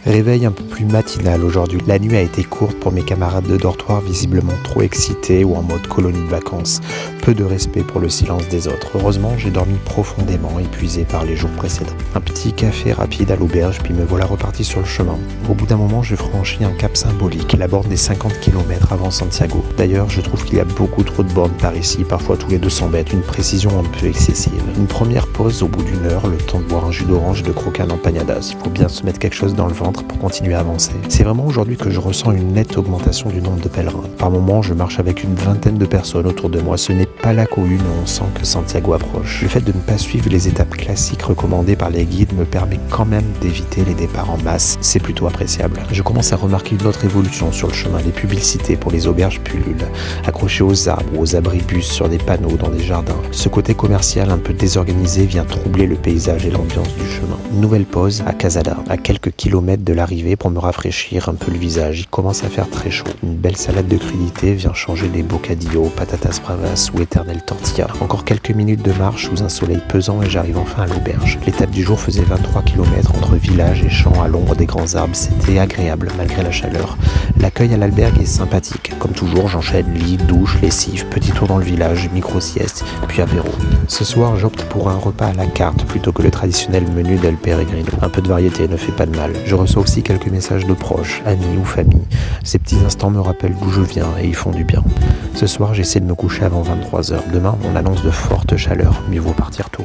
Réveil un peu plus matinal aujourd'hui. La nuit a été courte pour mes camarades de dortoir, visiblement trop excités ou en mode colonie de vacances. Peu de respect pour le silence des autres. Heureusement, j'ai dormi profondément, épuisé par les jours précédents. Un petit café rapide à l'auberge, puis me voilà reparti sur le chemin. Au bout d'un moment, j'ai franchi un cap symbolique, la borne des 50 km avant Santiago. D'ailleurs, je trouve qu'il y a beaucoup trop de bornes par ici, parfois tous les 200 mètres, une précision un peu excessive. Une première pause au bout d'une heure, le temps de boire un jus d'orange et de croquer un empanadas. Il faut bien se mettre quelque chose dans le ventre pour continuer à avancer. C'est vraiment aujourd'hui que je ressens une nette augmentation du nombre de pèlerins. Par moments, je marche avec une vingtaine de personnes autour de moi. Ce n'est pas la cohue, mais on sent que Santiago approche. Le fait de ne pas suivre les étapes classiques recommandées par les guides me permet quand même d'éviter les départs en masse. C'est plutôt appréciable. Je commence à remarquer une autre évolution sur le chemin. Les publicités pour les auberges pullulent, accrochées aux arbres ou aux abribus sur des panneaux dans des jardins. Ce côté commercial un peu désorganisé vient troubler le paysage et l'ambiance du chemin. Nouvelle pause à Casada, à quelques kilomètres de l'arrivée pour me rafraîchir un peu le visage. Il commence à faire très chaud. Une belle salade de crudités vient changer les bocadillos, patatas bravas ou éternel tortilla. Encore quelques minutes de marche sous un soleil pesant et j'arrive enfin à l'auberge. L'étape du jour faisait 23 km entre village et champs à l'ombre des grands arbres. C'était agréable malgré la chaleur. L'accueil à l'albergue est sympathique. Comme toujours, j'enchaîne lit, douche, lessive, petit tour dans le village, micro-sieste, puis apéro. Ce soir, j'opte pour un repas à la carte plutôt que le traditionnel menu d'El Peregrino. Un peu de variété ne fait pas de mal. Je reçois aussi quelques messages de proches, amis ou famille. Ces petits instants me rappellent d'où je viens et ils font du bien. Ce soir, j'essaie de me coucher avant 23h. Demain, on annonce de fortes chaleurs. Mieux vaut partir tôt.